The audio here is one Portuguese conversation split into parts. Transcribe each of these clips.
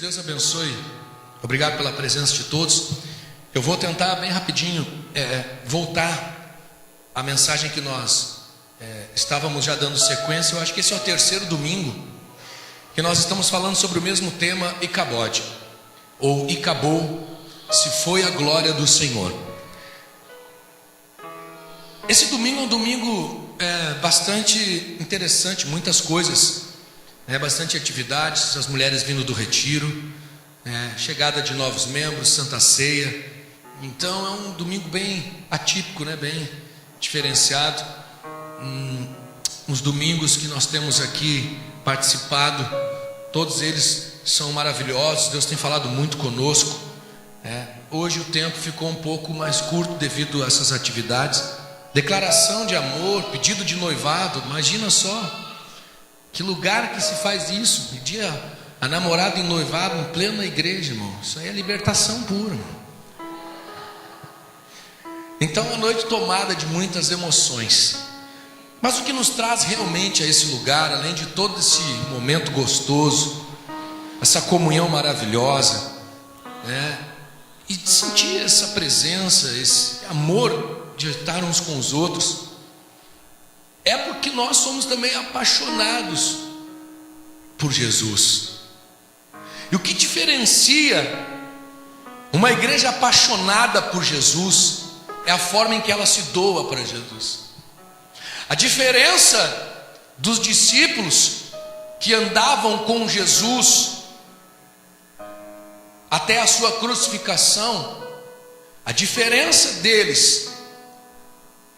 Deus abençoe. Obrigado pela presença de todos. Eu vou tentar bem rapidinho voltar à mensagem que nós estávamos já dando sequência. Eu acho que esse é o terceiro domingo que nós estamos falando sobre o mesmo tema, Icabode, ou Icabou, se foi a glória do Senhor. Esse domingo é um domingo bastante interessante, muitas coisas, bastante atividades, as mulheres vindo do retiro, chegada de novos membros, Santa Ceia. Então é um domingo bem atípico, bem diferenciado. Os domingos que nós temos aqui participado, todos eles são maravilhosos. Deus tem falado muito conosco. Hoje o tempo ficou um pouco mais curto devido a essas atividades. Declaração de amor, pedido de noivado, imagina só que lugar que se faz isso, pedir a namorada em noivado em plena igreja, irmão. Isso aí é libertação pura, irmão. Então é uma noite tomada de muitas emoções, mas o que nos traz realmente a esse lugar, além de todo esse momento gostoso, essa comunhão maravilhosa, e de sentir essa presença, esse amor de estar uns com os outros, é porque nós somos também apaixonados por Jesus. E o que diferencia uma igreja apaixonada por Jesus é a forma em que ela se doa para Jesus. A diferença dos discípulos que andavam com Jesus até a sua crucificação, a diferença deles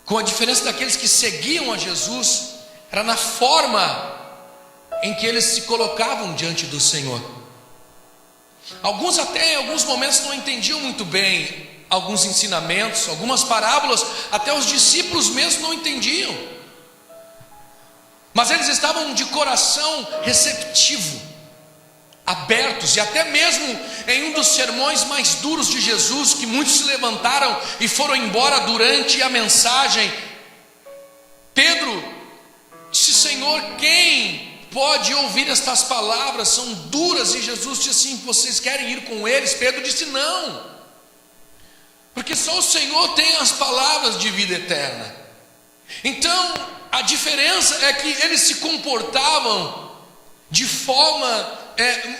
com a diferença daqueles que seguiam a Jesus era na forma em que eles se colocavam diante do Senhor. Alguns até em alguns momentos não entendiam muito bem alguns ensinamentos, algumas parábolas, até os discípulos mesmo não entendiam, mas eles estavam de coração receptivo, abertos. E até mesmo em um dos sermões mais duros de Jesus, que muitos se levantaram e foram embora durante a mensagem, Pedro disse: Senhor, quem pode ouvir estas palavras? São duras. E Jesus disse assim: vocês querem ir com eles? Pedro disse: não, porque só o Senhor tem as palavras de vida eterna. Então a diferença é que eles se comportavam de forma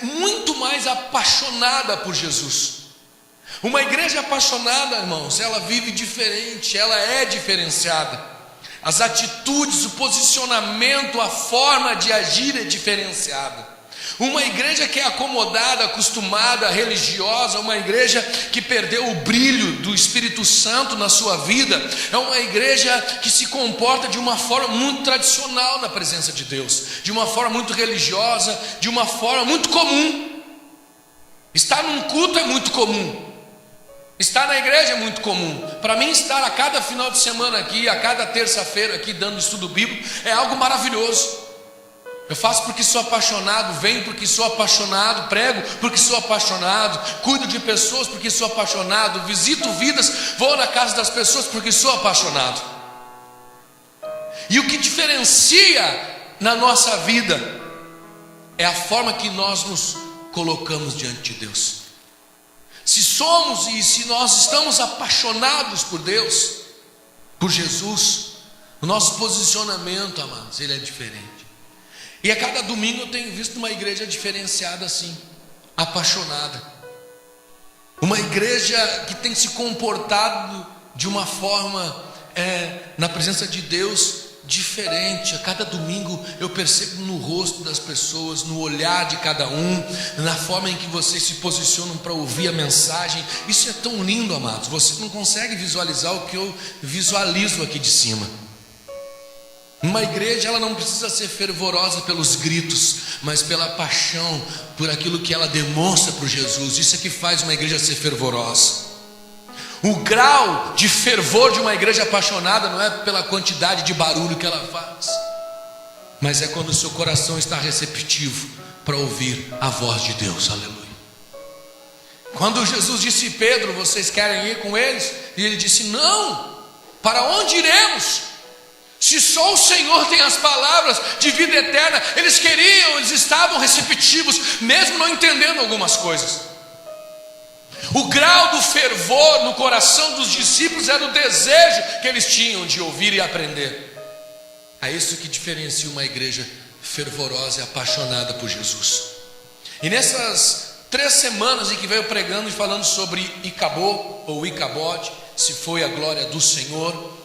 muito mais apaixonada por Jesus. Uma igreja apaixonada, irmãos, ela vive diferente, ela é diferenciada. As atitudes, o posicionamento, a forma de agir é diferenciada. Uma igreja que é acomodada, acostumada, religiosa, uma igreja que perdeu o brilho do Espírito Santo na sua vida, é uma igreja que se comporta de uma forma muito tradicional na presença de Deus, de uma forma muito religiosa, de uma forma muito comum. Estar num culto é muito comum, estar na igreja é muito comum. Para mim, estar a cada final de semana aqui, a cada terça-feira aqui dando estudo bíblico é algo maravilhoso. Eu faço porque sou apaixonado, venho porque sou apaixonado, prego porque sou apaixonado, cuido de pessoas porque sou apaixonado, visito vidas, vou na casa das pessoas porque sou apaixonado. E o que diferencia na nossa vida é a forma que nós nos colocamos diante de Deus. Se somos e se nós estamos apaixonados por Deus, por Jesus, o nosso posicionamento, amados, ele é diferente. E a cada domingo eu tenho visto uma igreja diferenciada assim, apaixonada. Uma igreja que tem se comportado de uma forma na presença de Deus diferente. A cada domingo eu percebo no rosto das pessoas, no olhar de cada um, na forma em que vocês se posicionam para ouvir a mensagem. Isso é tão lindo, amados. Você não consegue visualizar o que eu visualizo aqui de cima. Uma igreja, ela não precisa ser fervorosa pelos gritos, mas pela paixão, por aquilo que ela demonstra por Jesus. Isso é que faz uma igreja ser fervorosa. O grau de fervor de uma igreja apaixonada não é pela quantidade de barulho que ela faz, mas é quando o seu coração está receptivo para ouvir a voz de Deus. Aleluia. Quando Jesus disse: Pedro, vocês querem ir com eles? E ele disse: não, para onde iremos? Se só o Senhor tem as palavras de vida eterna, eles estavam receptivos, mesmo não entendendo algumas coisas. O grau do fervor no coração dos discípulos era o desejo que eles tinham de ouvir e aprender. É isso que diferencia uma igreja fervorosa e apaixonada por Jesus. E nessas 3 semanas em que veio pregando e falando sobre Icabô ou Icabode, se foi a glória do Senhor,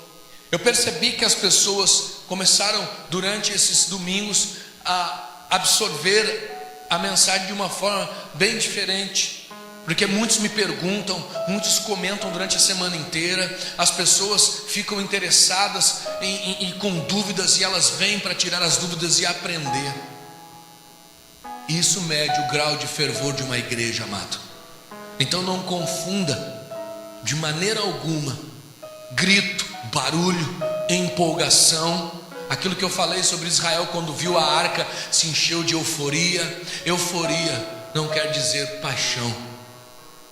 eu percebi que as pessoas começaram durante esses domingos a absorver a mensagem de uma forma bem diferente, porque muitos me perguntam, muitos comentam durante a semana inteira, as pessoas ficam interessadas e com dúvidas, e elas vêm para tirar as dúvidas e aprender. Isso mede o grau de fervor de uma igreja, amado. Então não confunda de maneira alguma grito, barulho, empolgação. Aquilo que eu falei sobre Israel quando viu a arca, se encheu de euforia. Euforia não quer dizer paixão.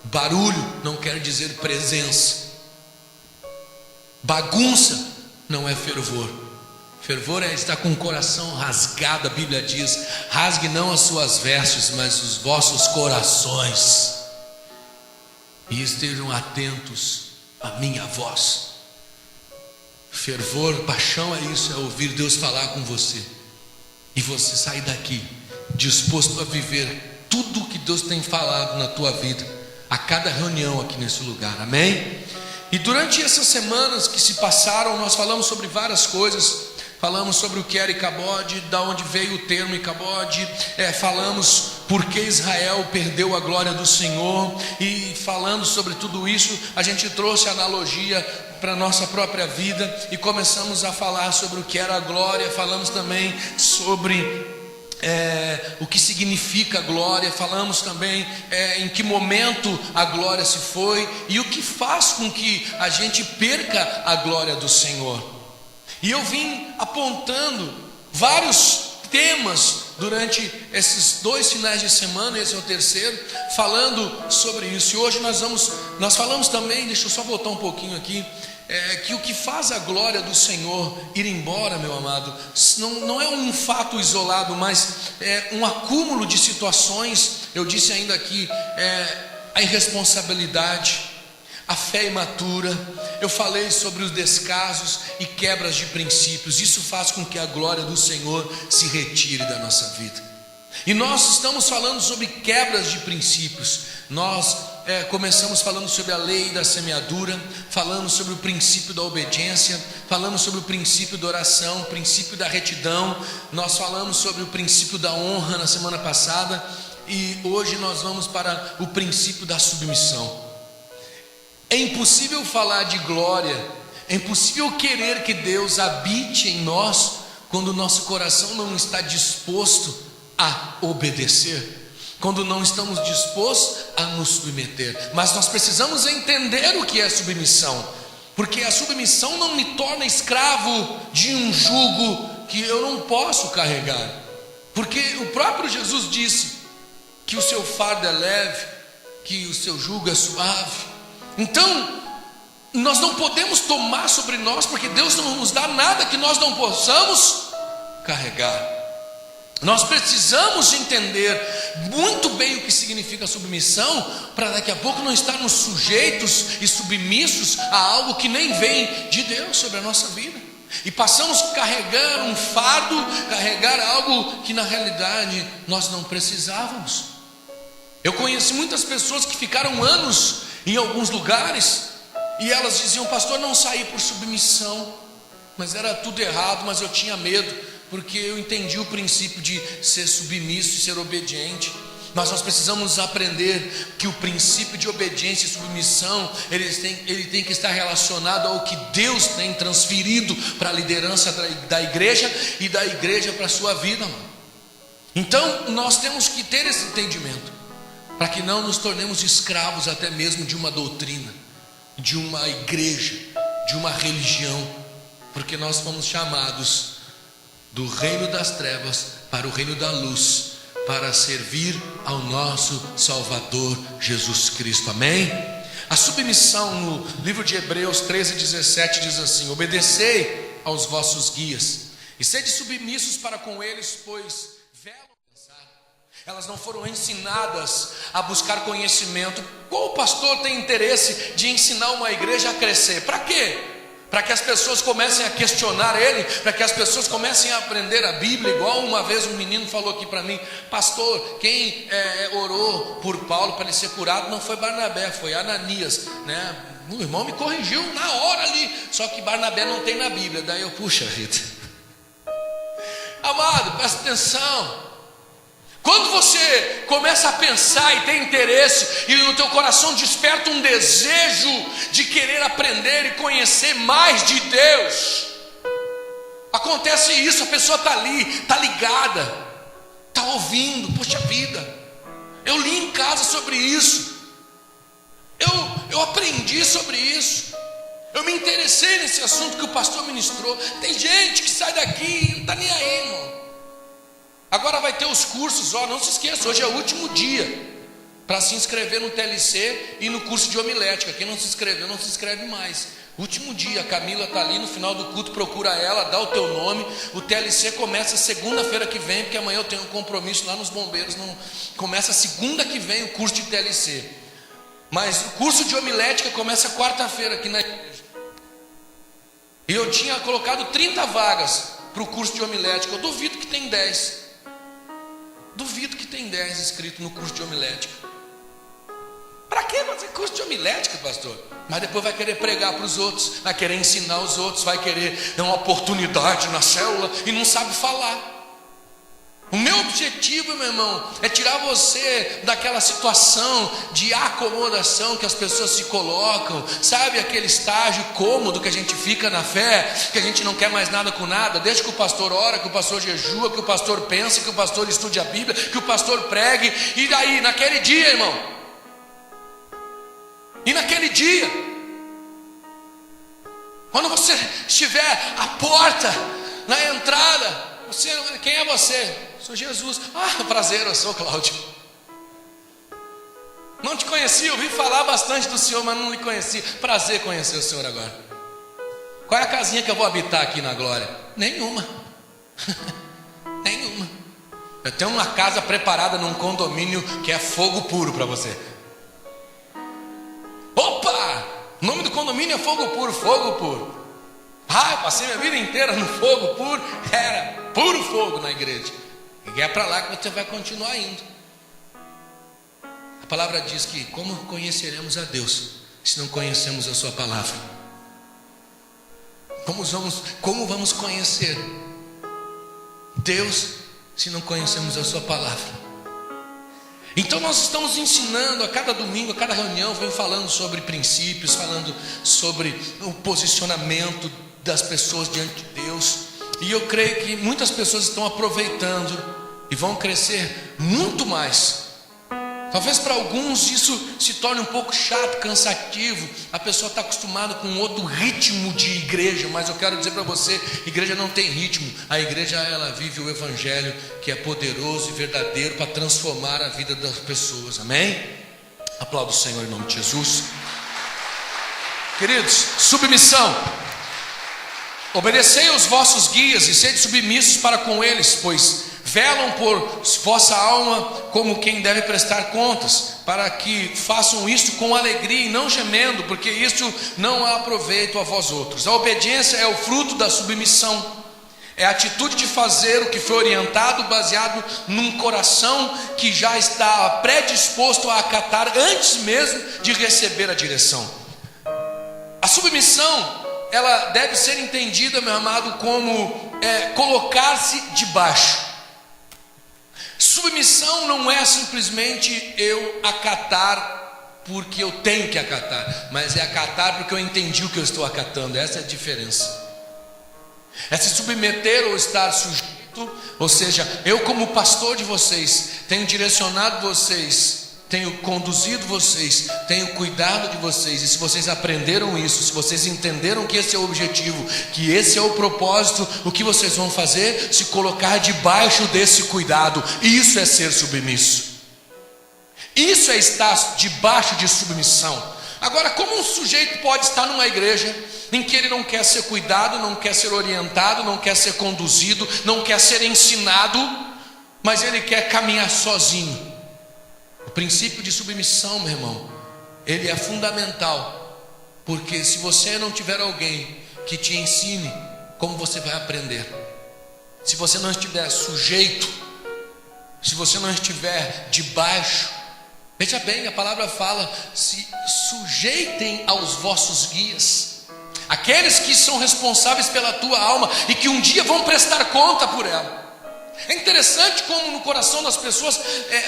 Barulho não quer dizer presença. Bagunça não é fervor. Fervor é estar com o coração rasgado. A Bíblia diz: rasgue não as suas vestes, mas os vossos corações, e estejam atentos à minha voz. Fervor, paixão é isso, é ouvir Deus falar com você, e você sair daqui disposto a viver tudo o que Deus tem falado na tua vida, a cada reunião aqui nesse lugar, amém? E durante essas semanas que se passaram, nós falamos sobre várias coisas. Falamos sobre o que era Icabode, da onde veio o termo Icabode, falamos por que Israel perdeu a glória do Senhor, e falando sobre tudo isso, a gente trouxe a analogia para a nossa própria vida, e começamos a falar sobre o que era a glória. Falamos também sobre o que significa a glória, falamos também em que momento a glória se foi, e o que faz com que a gente perca a glória do Senhor. E eu vim apontando vários temas durante esses 2 finais de semana, esse é o terceiro, falando sobre isso. E hoje nós falamos também, deixa eu só voltar um pouquinho aqui, que o que faz a glória do Senhor ir embora, meu amado, não é um fato isolado, mas é um acúmulo de situações. Eu disse ainda aqui, a irresponsabilidade, a fé imatura. Eu falei sobre os descasos e quebras de princípios. Isso faz com que a glória do Senhor se retire da nossa vida. E nós estamos falando sobre quebras de princípios. Nós começamos falando sobre a lei da semeadura, falamos sobre o princípio da obediência, falamos sobre o princípio da oração, o princípio da retidão. Nós falamos sobre o princípio da honra na semana passada, e hoje nós vamos para o princípio da submissão. É impossível falar de glória, é impossível querer que Deus habite em nós quando o nosso coração não está disposto a obedecer, quando não estamos dispostos a nos submeter. Mas nós precisamos entender o que é submissão, porque a submissão não me torna escravo de um jugo que eu não posso carregar, porque o próprio Jesus disse que o seu fardo é leve, que o seu jugo é suave. Então, nós não podemos tomar sobre nós, porque Deus não nos dá nada que nós não possamos carregar. Nós precisamos entender muito bem o que significa submissão, para daqui a pouco não estarmos sujeitos e submissos a algo que nem vem de Deus sobre a nossa vida, e passamos a carregar um fardo, carregar algo que na realidade nós não precisávamos. Eu conheci muitas pessoas que ficaram anos em alguns lugares, e elas diziam: pastor, não saí por submissão, mas era tudo errado, mas eu tinha medo, porque eu entendi o princípio de ser submisso e ser obediente. Mas nós precisamos aprender que o princípio de obediência e submissão, ele tem que estar relacionado ao que Deus tem transferido para a liderança da igreja, e da igreja para a sua vida, mano. Então nós temos que ter esse entendimento, para que não nos tornemos escravos até mesmo de uma doutrina, de uma igreja, de uma religião, porque nós fomos chamados do reino das trevas para o reino da luz, para servir ao nosso Salvador Jesus Cristo, amém? A submissão no livro de Hebreus 13:17 diz assim: obedecei aos vossos guias, e sede submissos para com eles, pois velam pensar. Elas não foram ensinadas a buscar conhecimento. Qual pastor tem interesse de ensinar uma igreja a crescer? Para quê? Para que as pessoas comecem a questionar ele, para que as pessoas comecem a aprender a Bíblia. Igual uma vez um menino falou aqui para mim: pastor, quem orou por Paulo para ele ser curado não foi Barnabé, foi Ananias, né? O irmão me corrigiu na hora ali, só que Barnabé não tem na Bíblia. Daí eu, puxa vida. Amado, presta atenção. Quando você começa a pensar e tem interesse, e no teu coração desperta um desejo de querer aprender e conhecer mais de Deus, acontece isso, a pessoa está ali, está ligada, está ouvindo. Poxa vida, eu li em casa sobre isso, eu aprendi sobre isso, eu me interessei nesse assunto que o pastor ministrou. Tem gente que sai daqui e não está nem aí, irmão. Agora vai ter os cursos, não se esqueça, hoje é o último dia para se inscrever no TLC e no curso de homilética. Quem não se inscreveu, não se inscreve mais. Último dia, a Camila está ali no final do culto, procura ela, dá o teu nome. O TLC começa segunda-feira que vem, porque amanhã eu tenho um compromisso lá nos bombeiros. Não, começa segunda que vem o curso de TLC. Mas o curso de homilética começa quarta-feira aqui na igreja. E eu tinha colocado 30 vagas para o curso de homilética. Eu duvido que tem 10. Duvido que tem 10 inscritos no curso de homilética. Para que fazer curso de homilética, pastor? Mas depois vai querer pregar para os outros, vai querer ensinar os outros, vai querer ter uma oportunidade na célula e não sabe falar. O meu objetivo, meu irmão, é tirar você daquela situação de acomodação que as pessoas se colocam, sabe, aquele estágio cômodo que a gente fica na fé, que a gente não quer mais nada com nada. Deixa que o pastor ora, que o pastor jejua, que o pastor pense, que o pastor estude a Bíblia, que o pastor pregue. E daí, naquele dia, irmão, e naquele dia, quando você estiver à porta, na entrada, quem é você? Sou Jesus. Prazer, eu sou Cláudio. Não te conheci, ouvi falar bastante do Senhor, mas não lhe conheci. Prazer conhecer o Senhor agora. Qual é a casinha que eu vou habitar aqui na glória? Nenhuma. Nenhuma. Eu tenho uma casa preparada num condomínio que é fogo puro para você. Opa! O nome do condomínio é Fogo Puro, Fogo Puro. Eu passei minha vida inteira no fogo puro. Era puro fogo na igreja. E é para lá que você vai continuar indo. A palavra diz que como conheceremos a Deus se não conhecemos a sua palavra? Como vamos conhecer Deus se não conhecemos a sua palavra? Então nós estamos ensinando a cada domingo, a cada reunião, venho falando sobre princípios, falando sobre o posicionamento das pessoas diante de Deus. E eu creio que muitas pessoas estão aproveitando e vão crescer muito mais. Talvez para alguns isso se torne um pouco chato, cansativo. A pessoa está acostumada com outro ritmo de igreja. Mas eu quero dizer para você, igreja não tem ritmo. A igreja, ela vive o evangelho, que é poderoso e verdadeiro para transformar a vida das pessoas. Amém? Aplauda o Senhor em nome de Jesus. Queridos, submissão. Obedecei aos vossos guias e sede submissos para com eles, pois velam por vossa alma como quem deve prestar contas, para que façam isto com alegria e não gemendo, porque isto não há proveito a vós outros. A obediência é o fruto da submissão, é a atitude de fazer o que foi orientado, baseado num coração que já está predisposto a acatar antes mesmo de receber a direção. A submissão, ela deve ser entendida, meu amado, como colocar-se debaixo. Submissão não é simplesmente eu acatar porque eu tenho que acatar, mas é acatar porque eu entendi o que eu estou acatando. Essa é a diferença. É se submeter ou estar sujeito, ou seja, eu como pastor de vocês, tenho direcionado vocês, tenho conduzido vocês, tenho cuidado de vocês. E se vocês aprenderam isso, se vocês entenderam que esse é o objetivo, que esse é o propósito, o que vocês vão fazer? Se colocar debaixo desse cuidado. Isso é ser submisso. Isso é estar debaixo de submissão. Agora, como um sujeito pode estar numa igreja em que ele não quer ser cuidado, não quer ser orientado, não quer ser conduzido, não quer ser ensinado, mas ele quer caminhar sozinho? O princípio de submissão, meu irmão, ele é fundamental, porque se você não tiver alguém que te ensine, como você vai aprender? Se você não estiver sujeito, se você não estiver debaixo, veja bem, a palavra fala: se sujeitem aos vossos guias, aqueles que são responsáveis pela tua alma e que um dia vão prestar conta por ela. É interessante como no coração das pessoas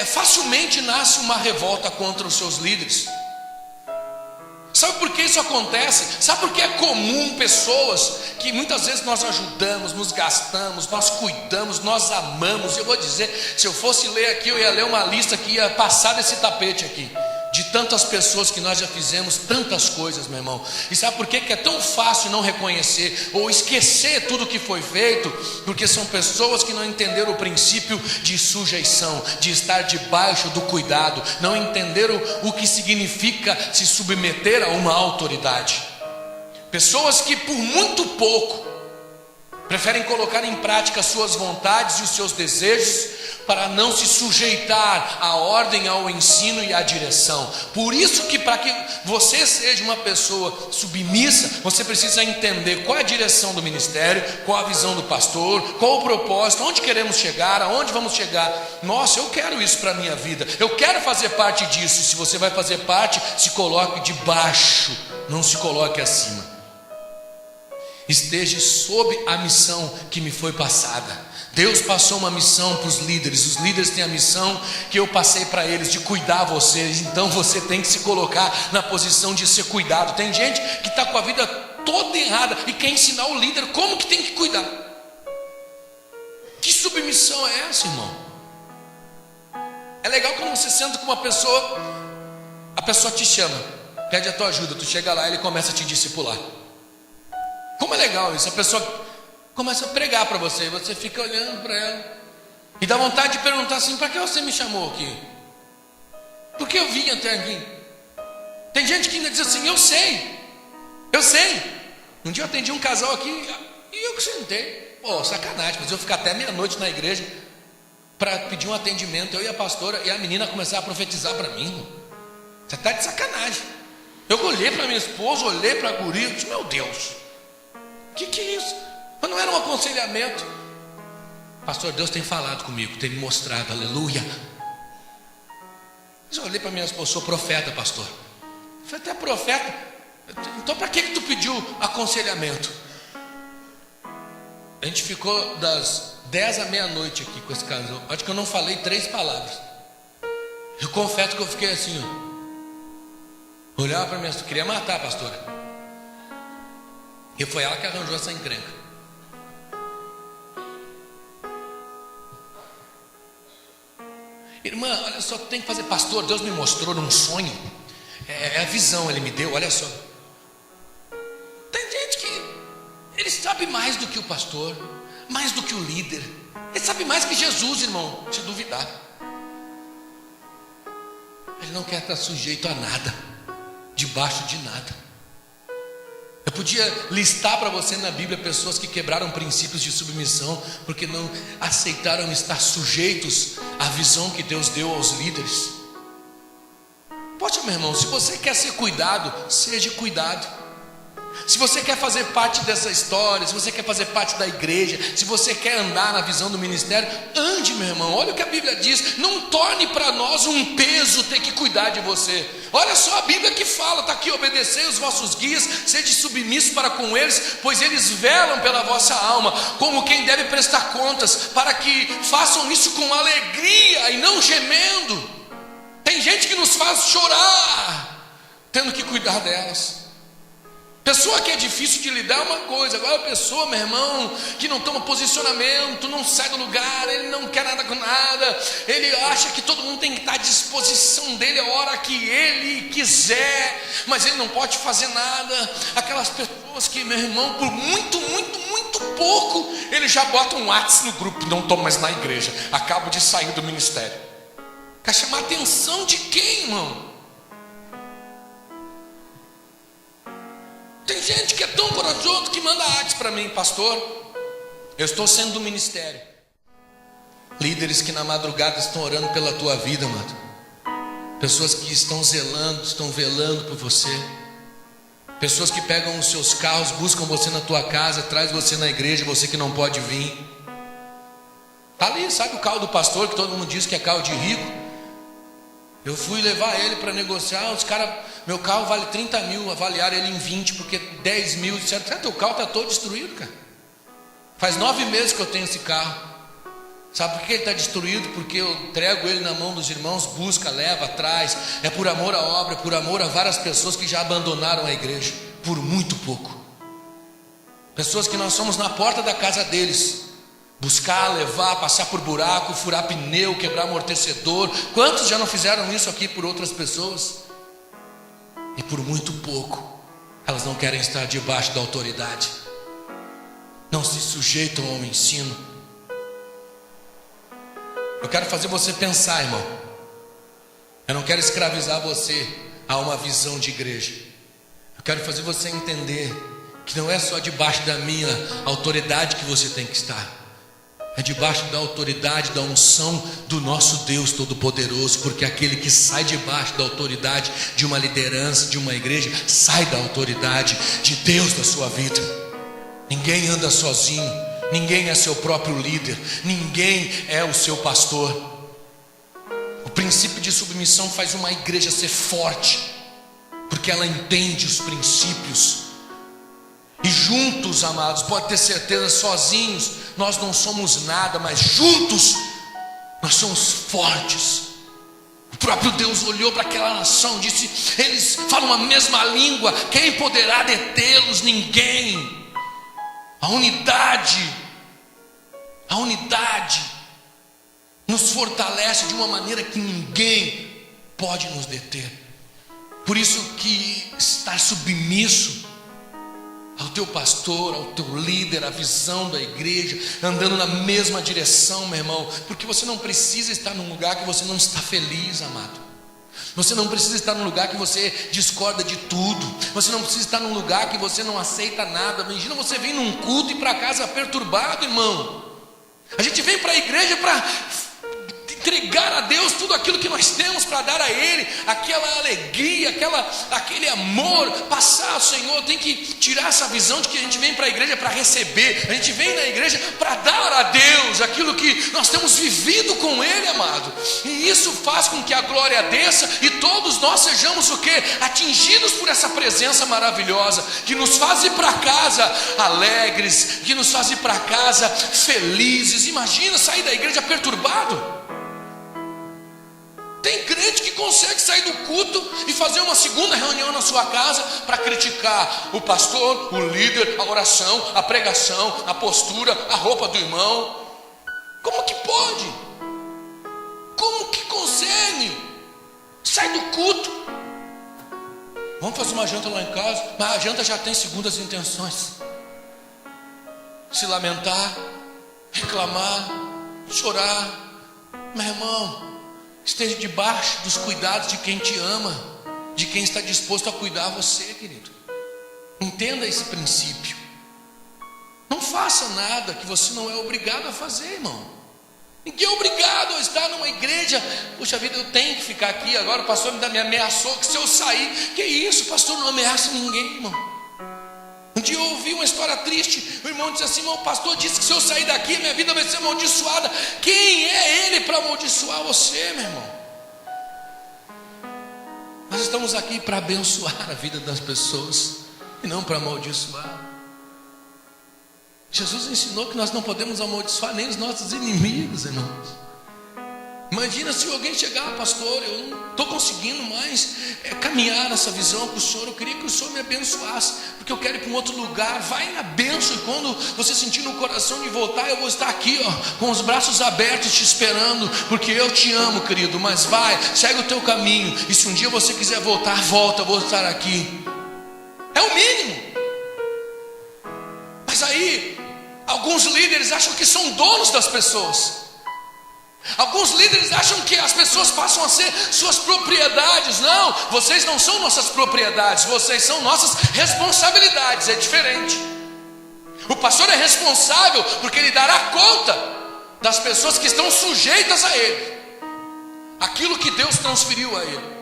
facilmente nasce uma revolta contra os seus líderes. Sabe por que isso acontece? Sabe por que é comum pessoas que muitas vezes nós ajudamos, nos gastamos, nós cuidamos, nós amamos? Eu vou dizer, se eu fosse ler aqui, eu ia ler uma lista que ia passar desse tapete aqui, de tantas pessoas que nós já fizemos tantas coisas, meu irmão. E sabe por que é tão fácil não reconhecer ou esquecer tudo que foi feito? Porque são pessoas que não entenderam o princípio de sujeição, de estar debaixo do cuidado, não entenderam o que significa se submeter a uma autoridade. Pessoas que por muito pouco preferem colocar em prática suas vontades e os seus desejos para não se sujeitar à ordem, ao ensino e à direção. Por isso que para que você seja uma pessoa submissa, você precisa entender qual é a direção do ministério, qual a visão do pastor, qual o propósito, onde queremos chegar, aonde vamos chegar. Nossa, eu quero isso para a minha vida, eu quero fazer parte disso. E se você vai fazer parte, se coloque debaixo, não se coloque acima. Esteja sob a missão que me foi passada. Deus passou uma missão para os líderes. Os líderes têm a missão que eu passei para eles, de cuidar vocês. Então você tem que se colocar na posição de ser cuidado. Tem gente que está com a vida toda errada e quer ensinar o líder como que tem que cuidar. Que submissão é essa, irmão? É legal quando você senta com uma pessoa, a pessoa te chama, pede a tua ajuda, tu chega lá e ele começa a te discipular. Como é legal isso? A pessoa começa a pregar para você, e você fica olhando para ela e dá vontade de perguntar assim: para que você me chamou aqui? Por que eu vim até aqui? Tem gente que ainda diz assim: eu sei. Um dia eu atendi um casal aqui e eu sentei, sacanagem, mas eu ficar até meia-noite na igreja para pedir um atendimento, eu e a pastora, e a menina começar a profetizar para mim. Você está de sacanagem. Eu olhei para minha esposa, olhei para a guria e disse: meu Deus, que é isso? Mas não era um aconselhamento. Pastor, Deus tem falado comigo, tem me mostrado, aleluia. Mas eu olhei para minha esposa: sou profeta, pastor. Eu falei: até profeta? Então para que tu pediu aconselhamento? A gente ficou das 10 à meia-noite aqui com esse casal. Acho que eu não falei 3 palavras. Eu confesso que eu fiquei assim, olhava para minha esposa, queria matar a pastora. E foi ela que arranjou essa encrenca. Irmã, olha só, tu tem que fazer. Pastor, Deus me mostrou num sonho. É a visão, Ele me deu, olha só. Tem gente que ele sabe mais do que o pastor, mais do que o líder. Ele sabe mais que Jesus, irmão, se duvidar. Ele não quer estar sujeito a nada, debaixo de nada. Eu podia listar para você na Bíblia pessoas que quebraram princípios de submissão porque não aceitaram estar sujeitos à visão que Deus deu aos líderes. Poxa, meu irmão, se você quer ser cuidado, seja cuidado. Se você quer fazer parte dessa história, se você quer fazer parte da igreja, se você quer andar na visão do ministério, ande, meu irmão. Olha o que a Bíblia diz: não torne para nós um peso ter que cuidar de você. Olha só a Bíblia que fala, está aqui: obedecei os vossos guias, sede submissos para com eles, pois eles velam pela vossa alma, como quem deve prestar contas, para que façam isso com alegria e não gemendo. Tem gente que nos faz chorar, tendo que cuidar delas. Pessoa que é difícil de lidar é uma coisa. Agora a pessoa, meu irmão, que não toma posicionamento, não sai do lugar, ele não quer nada com nada, ele acha que todo mundo tem que estar à disposição dele a hora que ele quiser, mas ele não pode fazer nada. Aquelas pessoas que, meu irmão, por muito pouco, ele já bota um WhatsApp no grupo: não estou mais na igreja, acabo de sair do ministério. Quer chamar a atenção de quem, irmão? gente que é tão corajoso que manda artes para mim, pastor. Eu estou sendo do ministério. Líderes que na madrugada estão orando pela tua vida, amado. Pessoas que estão zelando, estão velando por você. Pessoas que pegam os seus carros, buscam você na tua casa, traz você na igreja, você que não pode vir. Tá ali, sabe o carro do pastor que todo mundo diz que é carro de rico? Eu fui levar ele para negociar, os caras, meu carro vale 30 mil, avaliaram ele em 20, porque 10 mil, disseram, teu carro está todo destruído, cara. Faz 9 meses que eu tenho esse carro. Sabe por que ele está destruído? Porque eu entrego ele na mão dos irmãos, busca, leva, traz. É por amor à obra, é por amor a várias pessoas que já abandonaram a igreja, por muito pouco. Pessoas que nós somos na porta da casa deles, buscar, levar, passar por buraco, furar pneu, quebrar amortecedor. Quantos já não fizeram isso aqui por outras pessoas? E por muito pouco, elas não querem estar debaixo da autoridade, não se sujeitam ao ensino. Eu quero fazer você pensar, irmão. Eu não quero escravizar você a uma visão de igreja. Eu quero fazer você entender que não é só debaixo da minha autoridade que você tem que estar. É debaixo da autoridade, da unção do nosso Deus Todo-Poderoso. Porque aquele que sai debaixo da autoridade de uma liderança, de uma igreja, sai da autoridade de Deus da sua vida. Ninguém anda sozinho. Ninguém é seu próprio líder, ninguém é o seu pastor. O princípio de submissão faz uma igreja ser forte, porque ela entende os princípios. E juntos, amados, pode ter certeza, sozinhos nós não somos nada, mas juntos nós somos fortes. O próprio Deus olhou para aquela nação e disse: eles falam a mesma língua, quem poderá detê-los? Ninguém. A unidade nos fortalece de uma maneira que ninguém pode nos deter. Por isso que estar submisso ao teu pastor, ao teu líder, à visão da igreja, andando na mesma direção, meu irmão, porque você não precisa estar num lugar que você não está feliz, amado. Você não precisa estar num lugar que você discorda de tudo. Você não precisa estar num lugar que você não aceita nada. Imagina você vir num culto e ir para casa perturbado, irmão. A gente vem para a igreja para entregar a Deus tudo aquilo que nós temos para dar a Ele, aquela alegria, aquele amor, passar ao Senhor. Tem que tirar essa visão de que a gente vem para a igreja para receber. A gente vem na igreja para dar a Deus aquilo que nós temos vivido com Ele, amado. E isso faz com que a glória desça e todos nós sejamos o quê? Atingidos por essa presença maravilhosa, que nos faz ir para casa alegres, que nos faz ir para casa felizes. Imagina sair da igreja perturbado. Tem crente que consegue sair do culto e fazer uma segunda reunião na sua casa para criticar o pastor, o líder, a oração, a pregação, a postura, a roupa do irmão. Como que pode? Como que consegue? Sai do culto. Vamos fazer uma janta lá em casa, mas a janta já tem segundas intenções. Se lamentar, reclamar, chorar. Meu irmão, esteja debaixo dos cuidados de quem te ama, de quem está disposto a cuidar você, querido. Entenda esse princípio. Não faça nada que você não é obrigado a fazer, irmão. Ninguém é obrigado a estar numa igreja. Puxa vida, eu tenho que ficar aqui agora. O pastor me ameaçou que se eu sair, que isso, pastor, não ameaça ninguém, irmão. Um dia eu ouvi uma história triste. O irmão disse assim: irmão, o pastor disse que se eu sair daqui, minha vida vai ser amaldiçoada. Quem é ele para amaldiçoar você, meu irmão? Nós estamos aqui para abençoar a vida das pessoas e não para amaldiçoar. Jesus ensinou que nós não podemos amaldiçoar nem os nossos inimigos, irmãos. Imagina se alguém chegar: pastor, eu não estou conseguindo mais caminhar nessa visão com o senhor. Eu queria que o senhor me abençoasse, porque eu quero ir para um outro lugar. Vai na bênção, e quando você sentir no coração de voltar, eu vou estar aqui, com os braços abertos te esperando, porque eu te amo, querido. Mas vai, segue o teu caminho, e se um dia você quiser voltar, volta, eu vou estar aqui. É o mínimo. Mas aí alguns líderes acham que são donos das pessoas. Alguns líderes acham que as pessoas passam a ser suas propriedades. Não, vocês não são nossas propriedades, vocês são nossas responsabilidades. É diferente. O pastor é responsável porque ele dará conta das pessoas que estão sujeitas a ele, aquilo que Deus transferiu a ele.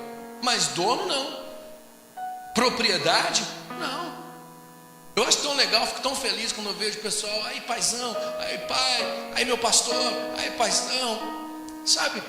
Mas dono não, propriedade não. Eu acho tão legal, fico tão feliz quando eu vejo o pessoal, aí paizão, aí pai, aí meu pastor, aí paizão, sabe?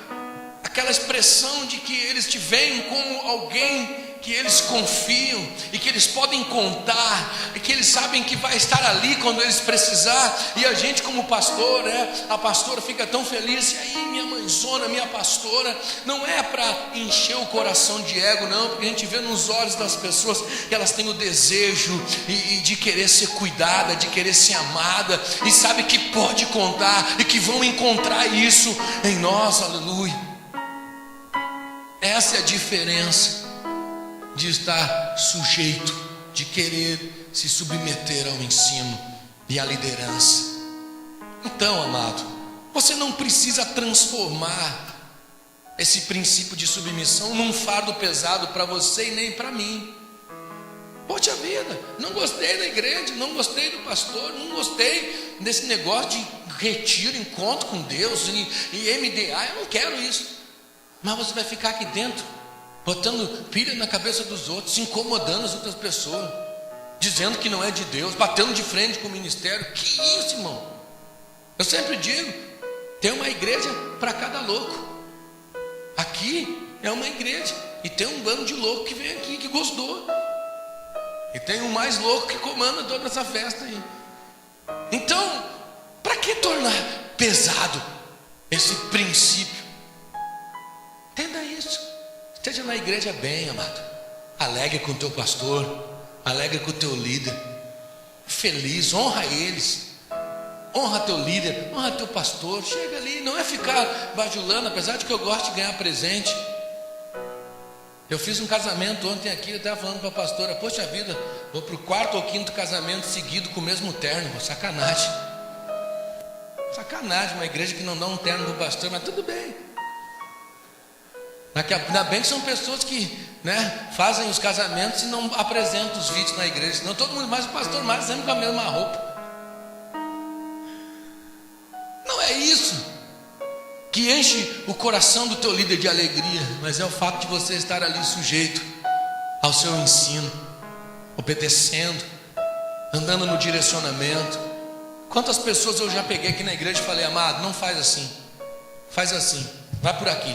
Aquela expressão de que eles te veem como alguém que eles confiam e que eles podem contar, e que eles sabem que vai estar ali quando eles precisar. E a gente como pastor, a pastora fica tão feliz. E aí minha mãezona, minha pastora, não é para encher o coração de ego não, porque a gente vê nos olhos das pessoas que elas têm o desejo e de querer ser cuidada, de querer ser amada, e sabe que pode contar e que vão encontrar isso em nós. Aleluia. Essa é a diferença de estar sujeito, de querer se submeter ao ensino e à liderança. Então, amado, você não precisa transformar esse princípio de submissão num fardo pesado para você e nem para mim. Poxa vida, não gostei da igreja, não gostei do pastor, não gostei desse negócio de retiro, encontro com Deus e MDA, eu não quero isso. Mas você vai ficar aqui dentro, botando pilha na cabeça dos outros, incomodando as outras pessoas, dizendo que não é de Deus, batendo de frente com o ministério. Que isso, irmão? Eu sempre digo, tem uma igreja para cada louco. Aqui é uma igreja, e tem um bando de louco que vem aqui, que gostou, e tem um mais louco que comanda toda essa festa aí. Então, para que tornar pesado esse princípio? Entenda isso. Esteja na igreja bem, amado. Alegre com o teu pastor, alegre com o teu líder, feliz, honra eles, honra teu líder, honra teu pastor. Chega ali, não é ficar bajulando, apesar de que eu gosto de ganhar presente. Eu fiz um casamento ontem aqui, eu estava falando para a pastora, poxa vida, vou para o 4º ou 5º casamento seguido com o mesmo terno. Sacanagem. Sacanagem, uma igreja que não dá um terno para o pastor, mas tudo bem. Ainda bem que são pessoas que fazem os casamentos e não apresentam os vídeos na igreja, senão todo mundo, mas o pastor mais sempre com a mesma roupa. Não é isso que enche o coração do teu líder de alegria, mas é o fato de você estar ali sujeito ao seu ensino, obedecendo, andando no direcionamento. Quantas pessoas eu já peguei aqui na igreja e falei, amado, não faz assim, faz assim, vai por aqui.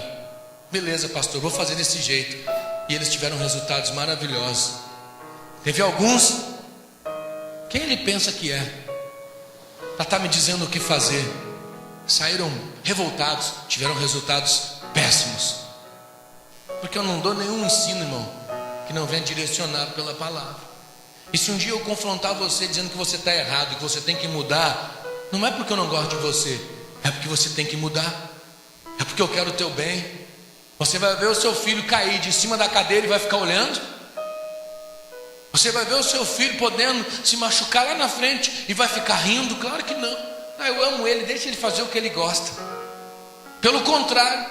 Beleza, pastor, vou fazer desse jeito. E eles tiveram resultados maravilhosos. Teve alguns, quem ele pensa que é, para estar me dizendo o que fazer, saíram revoltados, tiveram resultados péssimos. Porque eu não dou nenhum ensino, irmão, que não venha direcionado pela palavra. E se um dia eu confrontar você dizendo que você está errado e que você tem que mudar, não é porque eu não gosto de você, é porque você tem que mudar, é porque eu quero o teu bem. Você vai ver o seu filho cair de cima da cadeira e vai ficar olhando? Você vai ver o seu filho podendo se machucar lá na frente e vai ficar rindo? Claro que não. Eu amo ele, deixa ele fazer o que ele gosta. Pelo contrário,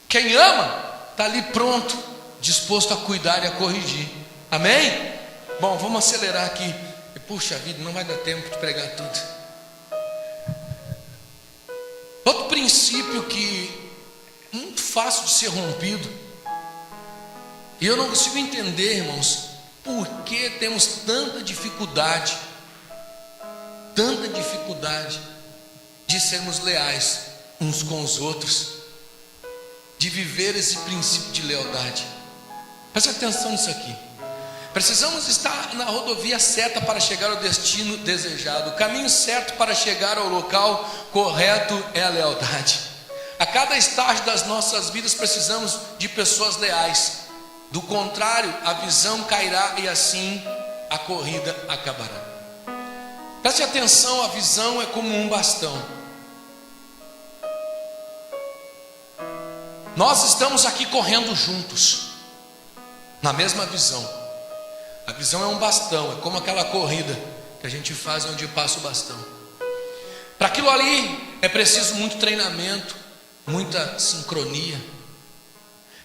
quem ama está ali pronto, disposto a cuidar e a corrigir. Amém? Bom, vamos acelerar aqui. Puxa vida, não vai dar tempo de pregar tudo. Outro princípio que muito fácil de ser rompido, e eu não consigo entender, irmãos, por que temos tanta dificuldade de sermos leais uns com os outros, de viver esse princípio de lealdade. Preste atenção nisso aqui. Precisamos estar na rodovia certa para chegar ao destino desejado. O caminho certo para chegar ao local correto é a lealdade. A cada estágio das nossas vidas precisamos de pessoas leais. Do contrário, a visão cairá e assim a corrida acabará. Preste atenção, a visão é como um bastão. Nós estamos aqui correndo juntos, na mesma visão. A visão é um bastão, é como aquela corrida que a gente faz onde passa o bastão. Para aquilo ali é preciso muito treinamento, muita sincronia,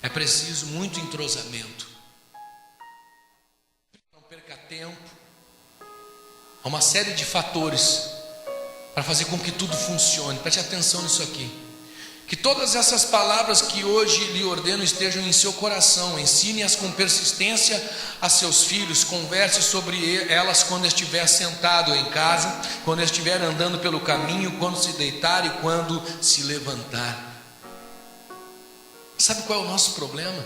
é preciso muito entrosamento. Não perca tempo. Há uma série de fatores para fazer com que tudo funcione. Preste atenção nisso aqui. Que todas essas palavras que hoje lhe ordeno estejam em seu coração. Ensine-as com persistência a seus filhos. Converse sobre elas quando estiver sentado em casa, quando estiver andando pelo caminho, quando se deitar e quando se levantar. Sabe qual é o nosso problema?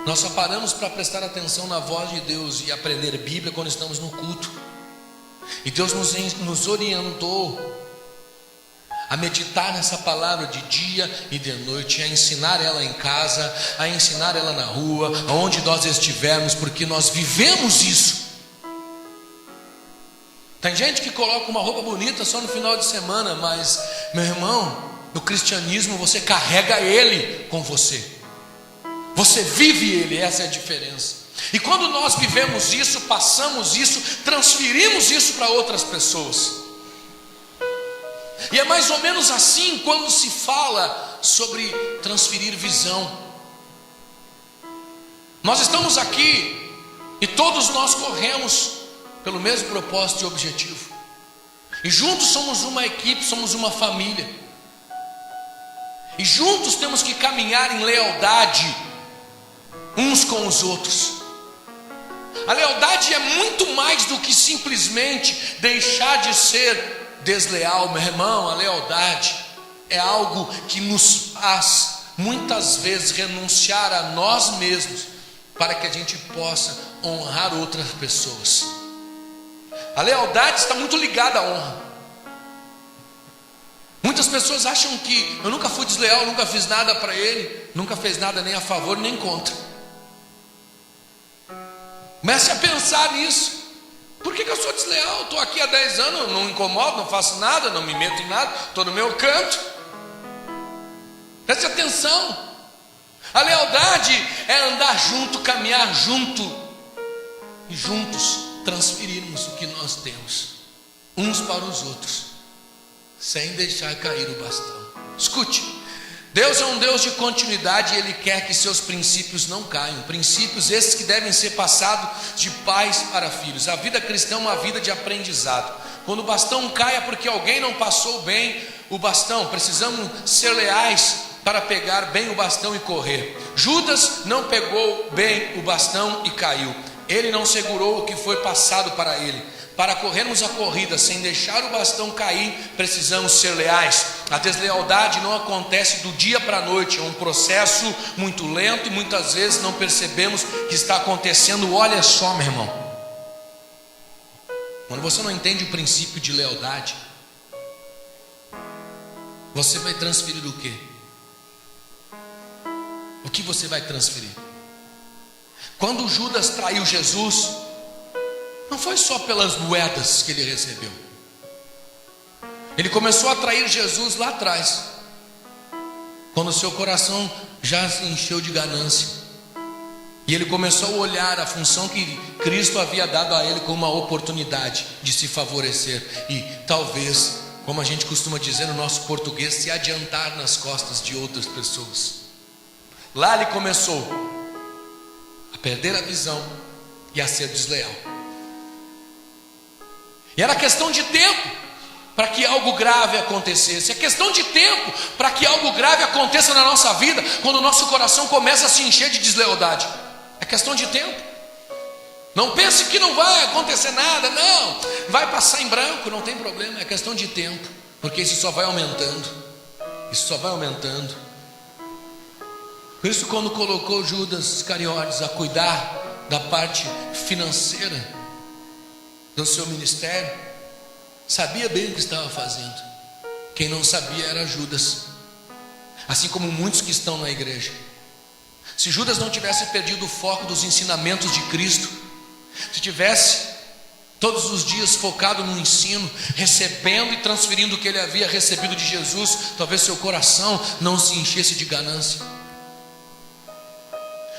Nós só paramos para prestar atenção na voz de Deus e aprender Bíblia quando estamos no culto. E Deus nos orientou a meditar nessa palavra de dia e de noite, a ensinar ela em casa, a ensinar ela na rua, aonde nós estivermos, porque nós vivemos isso. Tem gente que coloca uma roupa bonita só no final de semana, mas, meu irmão, no cristianismo você carrega ele com você, você vive ele, essa é a diferença. E quando nós vivemos isso, passamos isso, transferimos isso para outras pessoas. E é mais ou menos assim quando se fala sobre transferir visão. Nós estamos aqui e todos nós corremos pelo mesmo propósito e objetivo. E juntos somos uma equipe, somos uma família. E juntos temos que caminhar em lealdade uns com os outros. A lealdade é muito mais do que simplesmente deixar de ser desleal, meu irmão. A lealdade é algo que nos faz muitas vezes renunciar a nós mesmos para que a gente possa honrar outras pessoas. A lealdade está muito ligada à honra. Muitas pessoas acham que eu nunca fui desleal, nunca fiz nada para ele, nunca fez nada nem a favor nem contra. Comece a pensar nisso. Por que eu sou desleal? Estou aqui há 10 anos, não me incomodo, não faço nada, não me meto em nada, estou no meu canto. Preste atenção. A lealdade é andar junto, caminhar junto e juntos transferirmos o que nós temos uns para os outros, sem deixar cair o bastão. Escute, Deus é um Deus de continuidade e Ele quer que seus princípios não caiam. Princípios esses que devem ser passados de pais para filhos. A vida cristã é uma vida de aprendizado. Quando o bastão cai é porque alguém não passou bem o bastão. Precisamos ser leais para pegar bem o bastão e correr. Judas não pegou bem o bastão e caiu. Ele não segurou o que foi passado para ele. Para corrermos a corrida sem deixar o bastão cair, precisamos ser leais. A deslealdade não acontece do dia para a noite, é um processo muito lento e muitas vezes não percebemos que está acontecendo. Olha só, meu irmão, quando você não entende o princípio de lealdade, você vai transferir o quê? O que você vai transferir? Quando Judas traiu Jesus, não foi só pelas moedas que ele recebeu. Ele começou a trair Jesus lá atrás, quando o seu coração já se encheu de ganância. E ele começou a olhar a função que Cristo havia dado a ele como uma oportunidade de se favorecer. E talvez, como a gente costuma dizer no nosso português, se adiantar nas costas de outras pessoas. Lá ele começou a perder a visão e a ser desleal. E era questão de tempo para que algo grave acontecesse. É questão de tempo para que algo grave aconteça na nossa vida, quando o nosso coração começa a se encher de deslealdade. É questão de tempo. Não pense que não vai acontecer nada. Não, vai passar em branco, não tem problema. É questão de tempo, porque isso só vai aumentando. Isso só vai aumentando. Por isso, quando colocou Judas Iscariotes a cuidar da parte financeira do seu ministério, sabia bem o que estava fazendo. Quem não sabia era Judas, assim como muitos que estão na igreja. Se Judas não tivesse perdido o foco dos ensinamentos de Cristo, se tivesse todos os dias focado no ensino, recebendo e transferindo o que ele havia recebido de Jesus, talvez seu coração não se enchesse de ganância.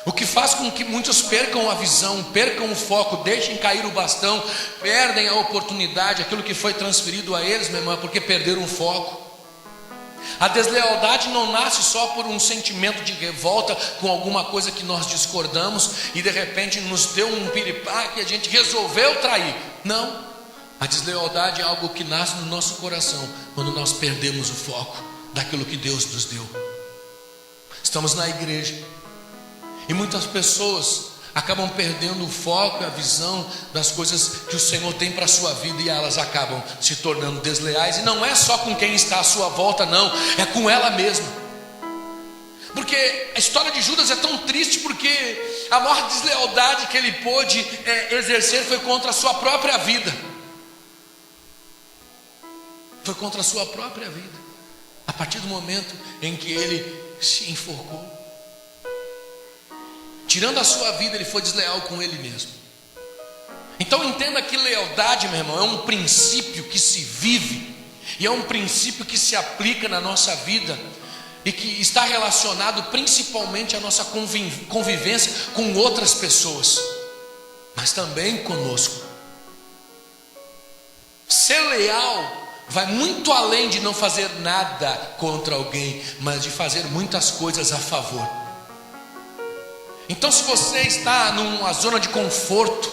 O que faz com que muitos percam a visão, percam o foco, deixem cair o bastão, perdem a oportunidade, aquilo que foi transferido a eles, meu irmão, é porque perderam o foco. A deslealdade não nasce só por um sentimento de revolta com alguma coisa que nós discordamos e de repente nos deu um piripaque e a gente resolveu trair. Não, a deslealdade é algo que nasce no nosso coração quando nós perdemos o foco daquilo que Deus nos deu. Estamos na igreja e muitas pessoas acabam perdendo o foco e a visão das coisas que o Senhor tem para a sua vida, e elas acabam se tornando desleais. E não é só com quem está à sua volta, não, é com ela mesma. Porque a história de Judas é tão triste, porque a maior deslealdade que ele pôde exercer foi contra a sua própria vida. Foi contra a sua própria vida, a partir do momento em que ele se enforcou. Tirando a sua vida, ele foi desleal com ele mesmo. Então entenda que lealdade, meu irmão, é um princípio que se vive, e é um princípio que se aplica na nossa vida, e que está relacionado principalmente à nossa convivência com outras pessoas, mas também conosco. Ser leal vai muito além de não fazer nada contra alguém, mas de fazer muitas coisas a favor. Então, se você está numa zona de conforto,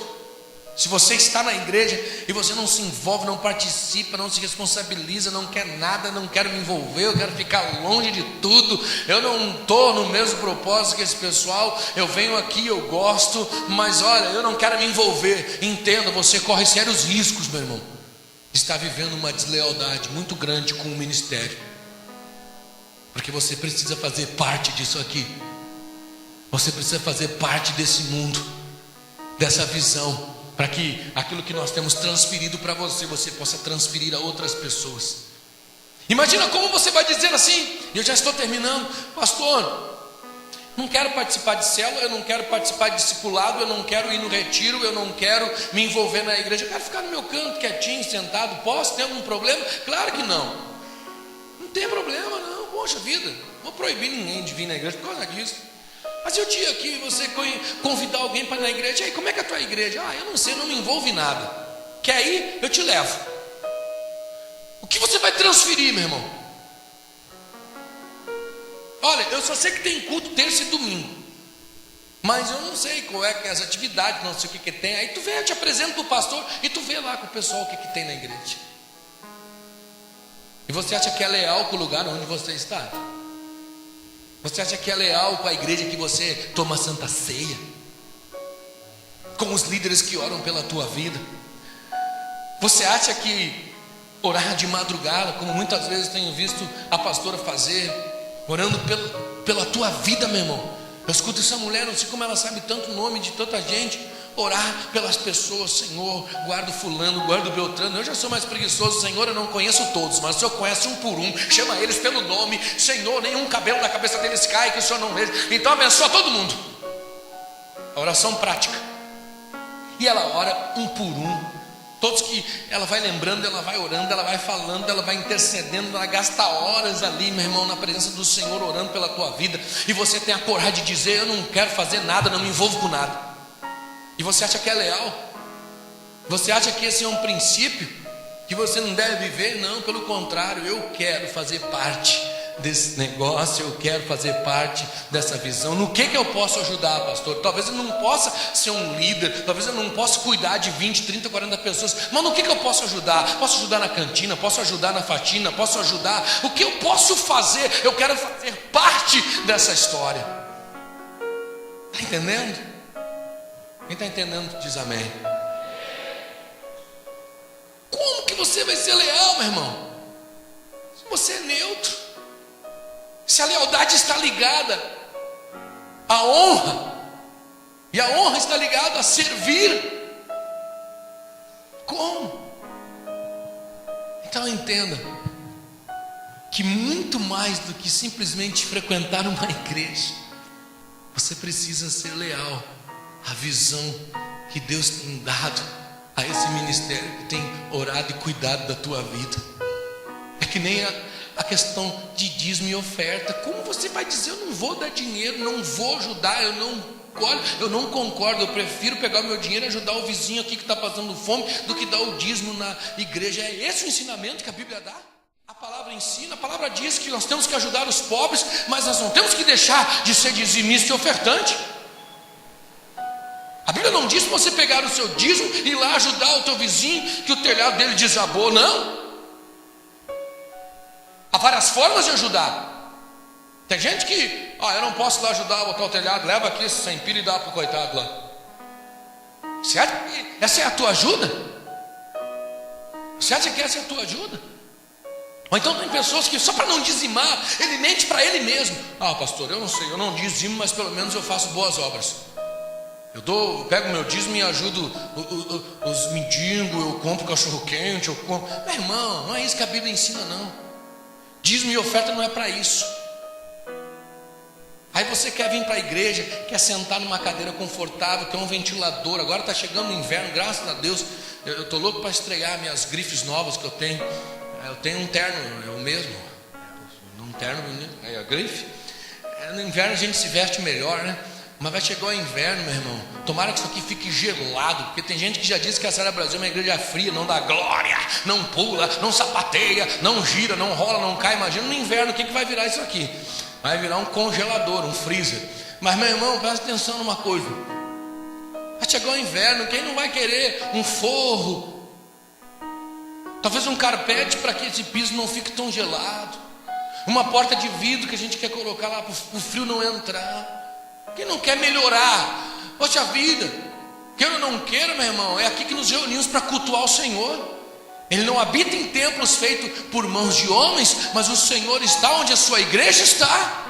se você está na igreja e você não se envolve, não participa, não se responsabiliza, não quer nada, não quero me envolver, eu quero ficar longe de tudo, eu não estou no mesmo propósito que esse pessoal, eu venho aqui, eu gosto, mas olha, eu não quero me envolver. Entenda, você corre sérios riscos, meu irmão, está vivendo uma deslealdade muito grande com o ministério, porque você precisa fazer parte disso aqui. Você precisa fazer parte desse mundo, dessa visão, para que aquilo que nós temos transferido para você, você possa transferir a outras pessoas. Imagina como você vai dizer assim, e eu já estou terminando: pastor, não quero participar de célula, eu não quero participar de discipulado, eu não quero ir no retiro, eu não quero me envolver na igreja, eu quero ficar no meu canto, quietinho, sentado. Posso? Tem algum problema? Claro que não. Não tem problema não, poxa vida, não vou proibir ninguém de vir na igreja por causa disso. Mas e o dia que você convidar alguém para ir na igreja? E aí, como é que é a tua igreja? Eu não sei, não me envolvo em nada. Quer ir? Eu te levo. O que você vai transferir, meu irmão? Olha, eu só sei que tem culto terça e domingo, mas eu não sei qual é que é as atividades, não sei o que tem. Aí tu vem, eu te apresento para o pastor e tu vê lá com o pessoal o que tem na igreja. E você acha que é leal com o lugar onde você está? Você acha que é leal com a igreja que você toma santa ceia? Com os líderes que oram pela tua vida? Você acha que orar de madrugada, como muitas vezes tenho visto a pastora fazer, orando pela tua vida, meu irmão? Eu escuto essa mulher, não sei como ela sabe tanto nome de tanta gente. Orar pelas pessoas: Senhor, guarda o fulano, guarda o Beltrano. Eu já sou mais preguiçoso, Senhor, eu não conheço todos, mas o Senhor conhece um por um, chama eles pelo nome. Senhor, nenhum cabelo da cabeça deles cai, que o Senhor não veja. Então abençoa todo mundo. A oração prática. E ela ora um por um. Todos que ela vai lembrando, ela vai orando, ela vai falando, ela vai intercedendo, ela gasta horas ali, meu irmão, na presença do Senhor, orando pela tua vida. E você tem a coragem de dizer: eu não quero fazer nada, não me envolvo com nada. E você acha que é leal? Você acha que esse é um princípio que você não deve viver? Não, pelo contrário, eu quero fazer parte desse negócio, eu quero fazer parte dessa visão. No que eu posso ajudar, pastor? Talvez eu não possa ser um líder, talvez eu não possa cuidar de 20, 30, 40 pessoas, mas no que eu posso ajudar? Posso ajudar na cantina, posso ajudar na faxina, posso ajudar. O que eu posso fazer? Eu quero fazer parte dessa história. Está entendendo? Quem está entendendo diz amém. Como que você vai ser leal, meu irmão? Se você é neutro, se a lealdade está ligada à honra, e a honra está ligada a servir, como? Então entenda que muito mais do que simplesmente frequentar uma igreja, você precisa ser leal a visão que Deus tem dado a esse ministério que tem orado e cuidado da tua vida. É que nem a questão de dízimo e oferta. Como você vai dizer: eu não vou dar dinheiro, não vou ajudar, eu não concordo, eu prefiro pegar o meu dinheiro e ajudar o vizinho aqui que está passando fome do que dar o dízimo na igreja? É esse o ensinamento que a Bíblia dá? A palavra ensina, a palavra diz que nós temos que ajudar os pobres, mas nós não temos que deixar de ser dizimista e ofertante. A Bíblia não diz para você pegar o seu dízimo e ir lá ajudar o teu vizinho que o telhado dele desabou, não. Há várias formas de ajudar. Tem gente que, eu não posso lá ajudar a botar o telhado, leva aqui esse 100 pila e dá para o coitado lá. Você acha que essa é a tua ajuda? Você acha que essa é a tua ajuda? Ou então tem pessoas que só para não dizimar, ele mente para ele mesmo. Pastor, eu não sei, eu não dizimo, mas pelo menos eu faço boas obras. Eu pego meu dízimo e ajudo os mendigos, eu compro cachorro quente, Meu irmão, não é isso que a Bíblia ensina, não. Dízimo e oferta não é para isso. Aí você quer vir para a igreja, quer sentar numa cadeira confortável, quer um ventilador. Agora está chegando o inverno, graças a Deus. Eu estou louco para estrear minhas grifes novas que eu tenho. Eu tenho um terno, é o mesmo. Um terno bonito, aí a grife. No inverno a gente se veste melhor, né? Mas vai chegar o inverno, meu irmão. Tomara que isso aqui fique gelado, porque tem gente que já disse que a Sara Brasil é uma igreja fria, não dá glória, não pula, não sapateia, não gira, não rola, não cai. Imagina no inverno o que vai virar isso aqui. Vai virar um congelador, um freezer. Mas, meu irmão, presta atenção numa coisa. Vai chegar o inverno, quem não vai querer um forro? Talvez um carpete para que esse piso não fique tão gelado. Uma porta de vidro que a gente quer colocar lá para o frio não entrar. Quem não quer melhorar? Poxa vida, queira ou não queira, meu irmão, é aqui que nos reunimos para cultuar o Senhor. Ele não habita em templos feitos por mãos de homens, mas o Senhor está onde a sua igreja está.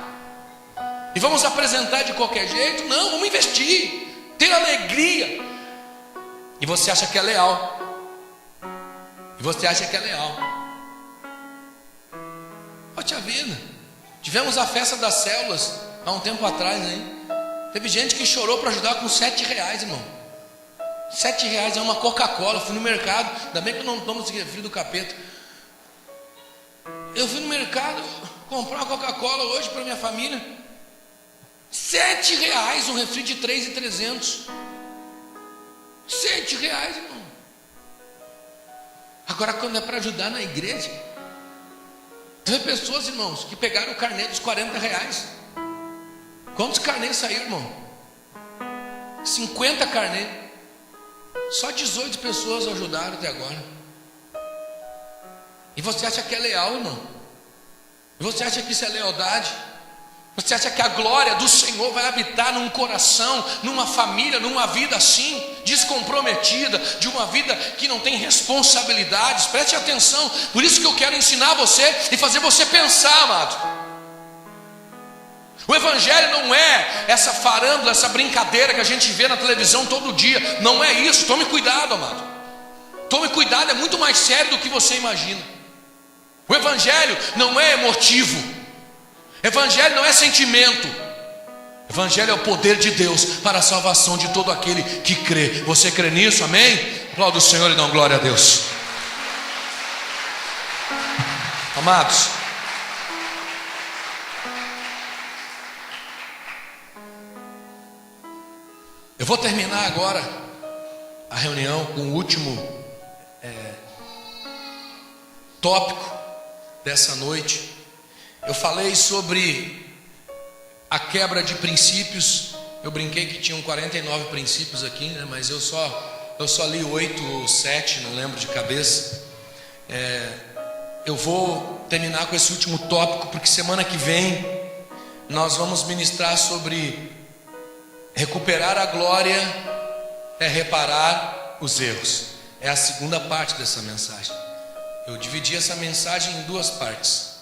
E vamos apresentar de qualquer jeito? Não, vamos investir, ter alegria. E você acha que é leal? E você acha que é leal? Poxa vida, tivemos a festa das células há um tempo atrás, hein? Teve gente que chorou para ajudar com R$7, irmão. R$7 é uma Coca-Cola. Eu fui no mercado, ainda bem que eu não tomo esse refri do capeta. Eu fui no mercado comprar uma Coca-Cola hoje para minha família. R$7, um refri de 3.300. R$7, irmão. Agora quando é para ajudar na igreja, tem pessoas, irmãos, que pegaram o carnê dos R$40. Quantos carnês saíram, irmão? 50 carnês. Só 18 pessoas ajudaram até agora. E você acha que é leal, irmão? E você acha que isso é lealdade? Você acha que a glória do Senhor vai habitar num coração, numa família, numa vida assim, descomprometida, de uma vida que não tem responsabilidades? Preste atenção. Por isso que eu quero ensinar você e fazer você pensar, amado. O evangelho não é essa farândula, essa brincadeira que a gente vê na televisão todo dia. Não é isso, tome cuidado, amado. Tome cuidado, é muito mais sério do que você imagina. O evangelho não é emotivo. O evangelho não é sentimento. O evangelho é o poder de Deus para a salvação de todo aquele que crê. Você crê nisso, amém? Aplauda o Senhor e dá glória a Deus. Amados, eu vou terminar agora a reunião com o último tópico dessa noite. Eu falei sobre a quebra de princípios. Eu brinquei que tinham 49 princípios aqui, né? Mas eu só li 8 ou 7, não lembro de cabeça. Eu vou terminar com esse último tópico, porque semana que vem nós vamos ministrar sobre recuperar a glória é reparar os erros. É a segunda parte dessa mensagem. Eu dividi essa mensagem em duas partes: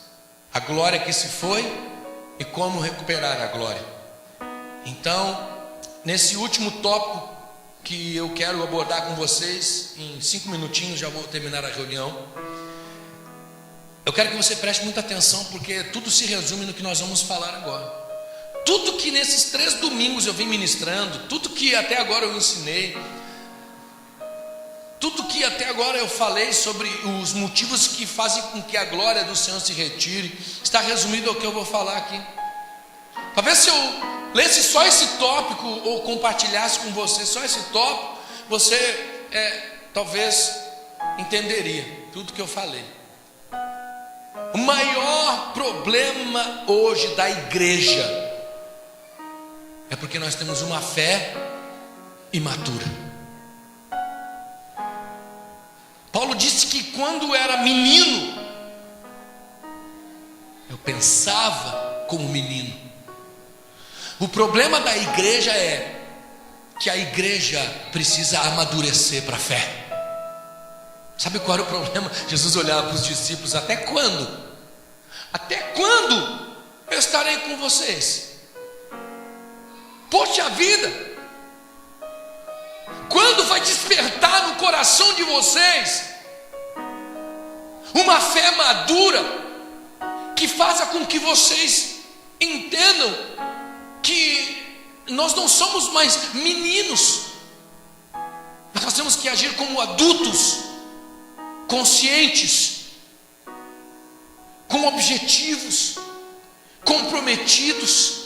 a glória que se foi e como recuperar a glória. Então, nesse último tópico que eu quero abordar com vocês, em 5 minutinhos já vou terminar a reunião. Eu quero que você preste muita atenção, porque tudo se resume no que nós vamos falar agora. Tudo que nesses 3 domingos eu vim ministrando, tudo que até agora eu ensinei, tudo que até agora eu falei sobre os motivos que fazem com que a glória do Senhor se retire, está resumido ao que eu vou falar aqui. Talvez se eu lesse só esse tópico, ou compartilhasse com você só esse tópico, você talvez entenderia tudo que eu falei. O maior problema hoje da igreja é porque nós temos uma fé imatura. Paulo disse que quando era menino, eu pensava como menino. O problema da igreja é que a igreja precisa amadurecer para a fé. Sabe qual era o problema? Jesus olhava para os discípulos: até quando? Até quando eu estarei com vocês? Poxa vida! Quando vai despertar no coração de vocês uma fé madura que faça com que vocês entendam que nós não somos mais meninos, nós temos que agir como adultos, conscientes, com objetivos, comprometidos.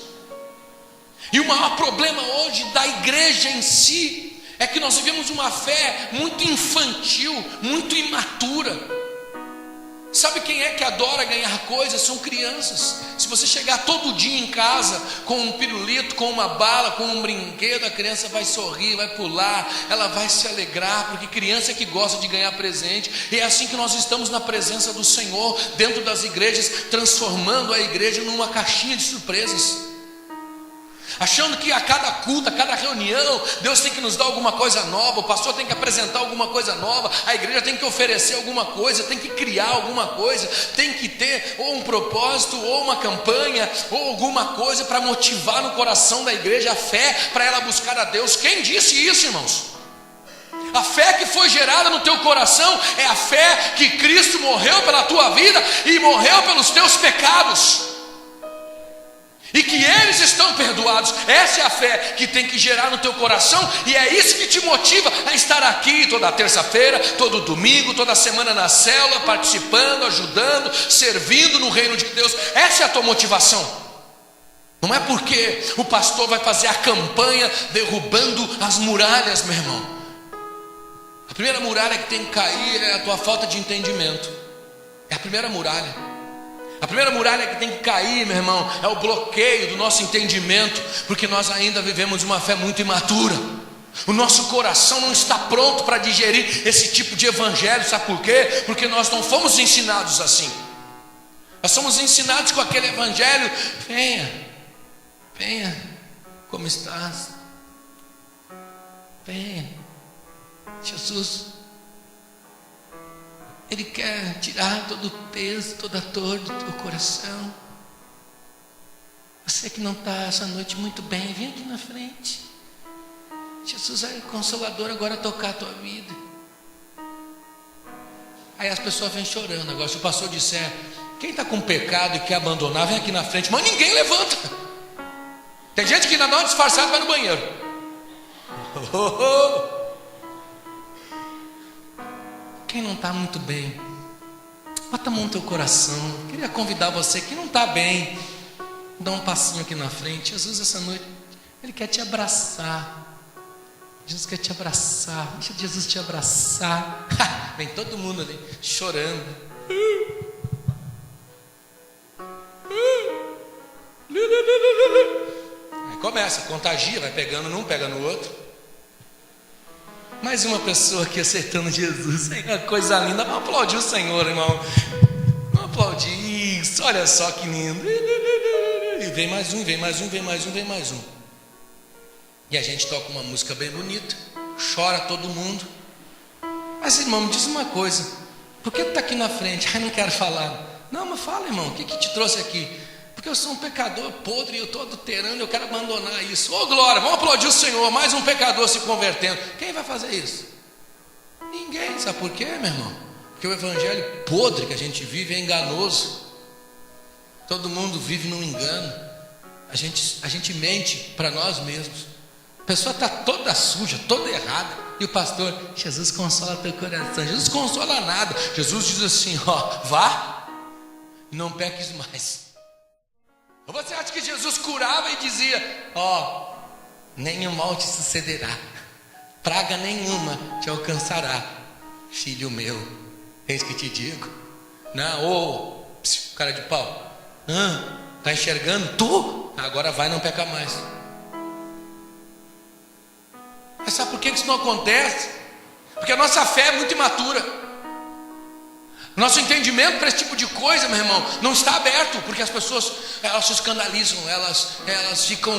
E o maior problema hoje da igreja em si é que nós vivemos uma fé muito infantil, muito imatura. Sabe quem é que adora ganhar coisas? São crianças. Se você chegar todo dia em casa com um pirulito, com uma bala, com um brinquedo, a criança vai sorrir, vai pular, ela vai se alegrar, porque criança é que gosta de ganhar presente. E é assim que nós estamos na presença do Senhor, dentro das igrejas, transformando a igreja numa caixinha de surpresas, achando que a cada culto, a cada reunião, Deus tem que nos dar alguma coisa nova, o pastor tem que apresentar alguma coisa nova, a igreja tem que oferecer alguma coisa, tem que criar alguma coisa, tem que ter ou um propósito, ou uma campanha, ou alguma coisa para motivar no coração da igreja a fé, para ela buscar a Deus. Quem disse isso, irmãos? A fé que foi gerada no teu coração é a fé que Cristo morreu pela tua vida e morreu pelos teus pecados, e que eles estão perdoados. Essa é a fé que tem que gerar no teu coração, e é isso que te motiva a estar aqui toda terça-feira, todo domingo, toda semana na célula, participando, ajudando, servindo no reino de Deus. Essa é a tua motivação. Não é porque o pastor vai fazer a campanha derrubando as muralhas, meu irmão. A primeira muralha que tem que cair é a tua falta de entendimento. É a primeira muralha. A primeira muralha que tem que cair, meu irmão, é o bloqueio do nosso entendimento, porque nós ainda vivemos uma fé muito imatura. O nosso coração não está pronto para digerir esse tipo de evangelho. Sabe por quê? Porque nós não fomos ensinados assim. Nós somos ensinados com aquele evangelho: venha, como estás? Venha, Jesus, Ele quer tirar todo o peso, toda a dor do teu coração. Você que não está essa noite muito bem, vem aqui na frente. Jesus é o Consolador agora tocar a tua vida. Aí as pessoas vêm chorando. Agora, se o pastor disser: quem está com pecado e quer abandonar, vem aqui na frente. Mas ninguém levanta. Tem gente que ainda dá uma disfarçada e vai no banheiro. Quem não está muito bem, bota a mão no teu coração. Queria convidar você que não está bem, dá um passinho aqui na frente. Jesus, essa noite, Ele quer te abraçar. Jesus quer te abraçar. Deixa Jesus te abraçar. Vem todo mundo ali chorando. Aí começa, contagia, vai pegando num, pega no outro. Mais uma pessoa aqui aceitando Jesus. É uma coisa linda. Vamos aplaudir o Senhor, irmão. Vamos aplaudir isso. Olha só que lindo. E vem mais um, vem mais um, vem mais um, vem mais um. E a gente toca uma música bem bonita. Chora todo mundo. Mas, irmão, me diz uma coisa: por que tu está aqui na frente? Ai, não quero falar. Não, mas fala, irmão, o que te trouxe aqui? Porque eu sou um pecador podre e eu estou adulterando, eu quero abandonar isso. Ô glória, vamos aplaudir o Senhor, mais um pecador se convertendo. Quem vai fazer isso? Ninguém. Sabe por quê, meu irmão? Porque o evangelho podre que a gente vive é enganoso. Todo mundo vive num engano. A gente mente para nós mesmos. A pessoa está toda suja, toda errada, e o pastor: Jesus consola teu coração. Jesus consola nada. Jesus diz assim: vá e não peques mais. Ou você acha que Jesus curava e dizia: nenhum mal te sucederá, praga nenhuma te alcançará, filho meu, eis que te digo. Não, cara de pau. Está enxergando? Tô. Agora vai, não peca mais. Mas sabe por que isso não acontece? Porque a nossa fé é muito imatura. Nosso entendimento para esse tipo de coisa, meu irmão, não está aberto. Porque as pessoas, elas se escandalizam, elas ficam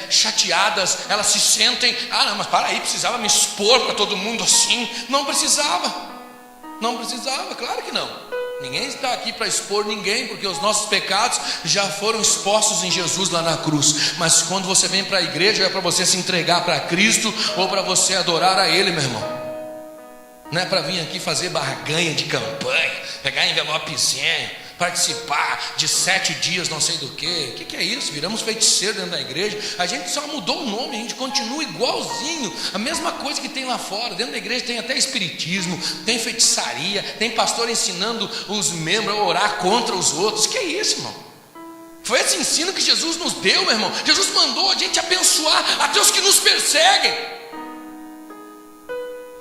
chateadas, elas se sentem, não, mas para aí, precisava me expor para todo mundo assim. Não precisava, claro que não. Ninguém está aqui para expor ninguém, porque os nossos pecados já foram expostos em Jesus lá na cruz. Mas quando você vem para a igreja, é para você se entregar para Cristo, ou para você adorar a Ele, meu irmão. Não é para vir aqui fazer barganha de campanha, pegar envelopezinho, participar de 7 dias não sei do que. O que é isso? Viramos feiticeiros dentro da igreja. A gente só mudou o nome, a gente continua igualzinho, a mesma coisa que tem lá fora. Dentro da igreja tem até espiritismo, tem feitiçaria, tem pastor ensinando os membros a orar contra os outros. Que é isso, irmão? Foi esse ensino que Jesus nos deu, meu irmão. Jesus mandou a gente abençoar até os que nos perseguem.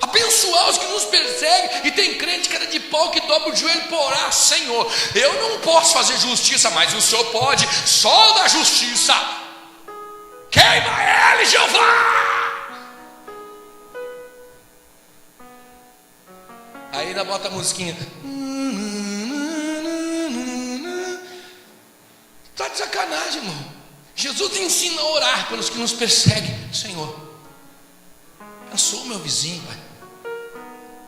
Abençoar os que nos perseguem. E tem crente cara de pau que dobra o joelho para orar: Senhor, eu não posso fazer justiça, mas o Senhor pode. Sol da justiça, queima ele, Jeová. Aí ainda bota a musiquinha. Está de sacanagem, irmão. Jesus ensina a orar pelos que nos perseguem. Senhor, abençoa o meu vizinho, Pai.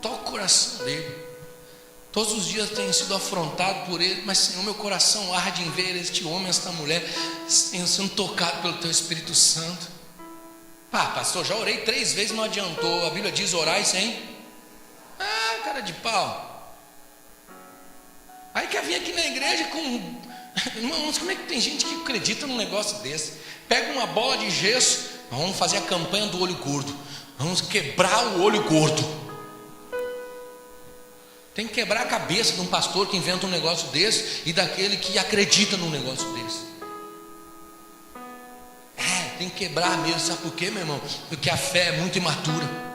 Toca o coração dele. Todos os dias tenho sido afrontado por ele, mas Senhor, meu coração arde em ver este homem, esta mulher sendo tocado pelo Teu Espírito Santo. Pastor, já orei 3 vezes, não adiantou. A Bíblia diz: orai sem. Cara de pau. Aí quer vir aqui na igreja com... Irmãos, como é que tem gente que acredita num negócio desse? Pega uma bola de gesso, vamos fazer a campanha do olho gordo. Vamos quebrar o olho gordo. Tem que quebrar a cabeça de um pastor que inventa um negócio desse e daquele que acredita num negócio desse. Tem que quebrar mesmo. Sabe por quê, meu irmão? Porque a fé é muito imatura.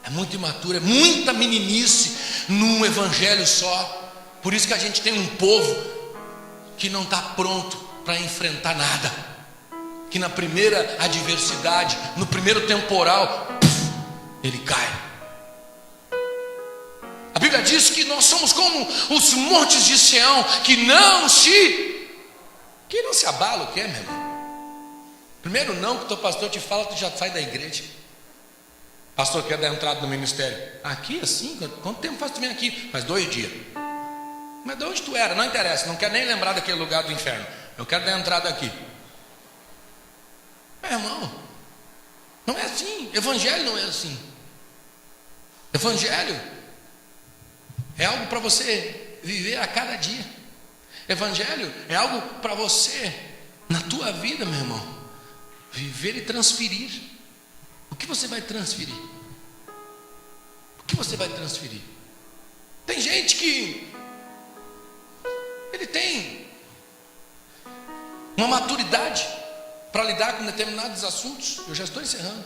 É muito imatura, é muita meninice num evangelho só. Por isso que a gente tem um povo que não está pronto para enfrentar nada. Que na primeira adversidade, no primeiro temporal, ele cai. A Bíblia diz que nós somos como os montes de Sião, que não se abala. O que é, meu irmão? Primeiro não que o teu pastor te fala, tu já sai da igreja. Pastor, quer dar entrada no ministério? Aqui assim? Quanto tempo faz tu vem aqui? Faz 2 dias. Mas de onde tu era? Não interessa, não quero nem lembrar daquele lugar do inferno. Eu quero dar entrada aqui. Meu irmão, não é assim. Evangelho não é assim. Evangelho é algo para você viver a cada dia. Evangelho é algo para você, na tua vida, meu irmão, viver e transferir. O que você vai transferir? O que você vai transferir? Tem gente que ele tem uma maturidade para lidar com determinados assuntos. Eu já estou encerrando.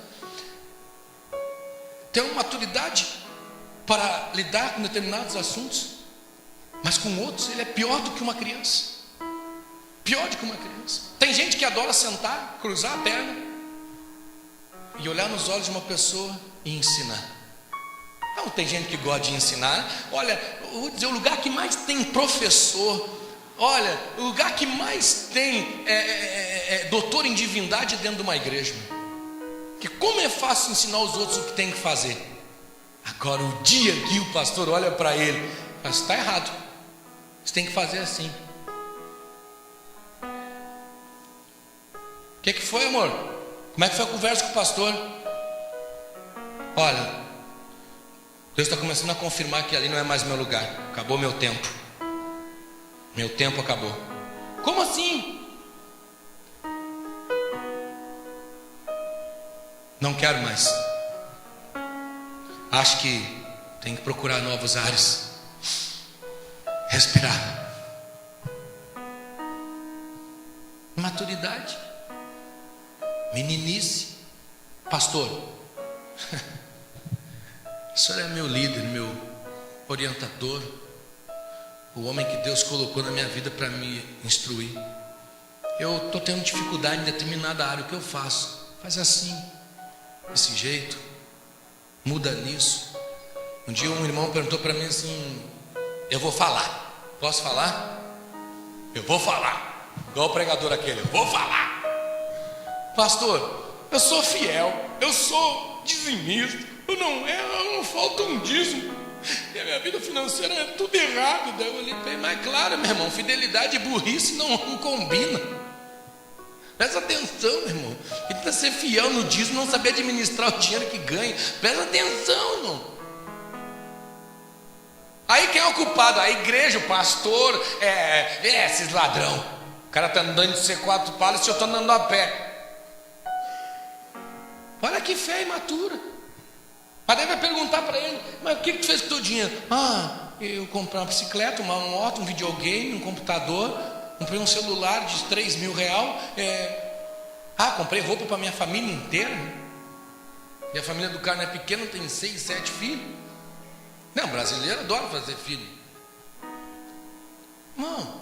Tem uma maturidade para lidar com determinados assuntos, mas com outros ele é pior do que uma criança. Pior do que uma criança. Tem gente que adora sentar, cruzar a perna e olhar nos olhos de uma pessoa e ensinar. Não, tem gente que gosta de ensinar. Olha, eu vou dizer, o lugar que mais tem professor, olha, o lugar que mais tem doutor em divindade é dentro de uma igreja. Que como é fácil ensinar os outros o que tem que fazer. Agora o dia que o pastor olha para ele, mas está errado, você tem que fazer assim. O que foi, amor? Como é que foi a conversa com o pastor? Olha, Deus está começando a confirmar que ali não é mais meu lugar. Acabou meu tempo. Meu tempo acabou. Como assim? Não quero mais. Acho que tem que procurar novos ares. Respirar. Maturidade. Meninice. Pastor, o senhor é meu líder, meu orientador. o homem que Deus colocou na minha vida para me instruir. Eu estou tendo dificuldade em determinada área, o que eu faço? Faz assim, desse jeito, muda nisso. Um dia um irmão perguntou para mim assim: eu vou falar, posso falar? Eu vou falar, igual o pregador aquele, eu vou falar. Pastor, eu sou fiel, eu sou dizimista, eu não falta um dízimo, e a minha vida financeira é tudo errado. Daí eu olhei para ele: mas claro, meu irmão, fidelidade e burrice não combinam. Presta atenção, meu irmão. Ele precisa ser fiel no dízimo, não saber administrar o dinheiro que ganha. Presta atenção, irmão. Aí quem é o culpado? A igreja, o pastor, esses ladrão. O cara está andando de C4 palas e eu estou andando a pé. Olha que fé imatura. Mas daí vai perguntar para ele: mas o que tu fez com o teu dinheiro? Eu comprei uma bicicleta, uma moto, um videogame, um computador, comprei um celular de 3 mil reais. Comprei roupa para minha família inteira. E a família do cara não é pequena, tem 6, 7 filhos. Não, brasileiro adora fazer filho. Irmão,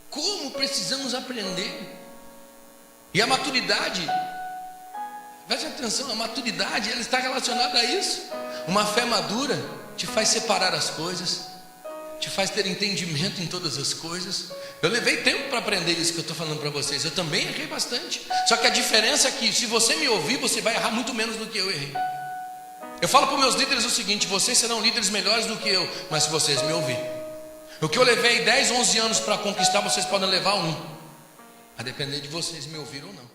como precisamos aprender? E a maturidade, preste atenção, a maturidade ela está relacionada a isso. Uma fé madura te faz separar as coisas, te faz ter entendimento em todas as coisas. Eu levei tempo para aprender isso que eu estou falando para vocês. Eu também errei bastante. Só que a diferença é que se você me ouvir, você vai errar muito menos do que eu errei. Eu falo para os meus líderes o seguinte: vocês serão líderes melhores do que eu, mas se vocês me ouvirem. O que eu levei 10, 11 anos para conquistar, vocês podem levar 1. A depender de vocês me ouvir ou não.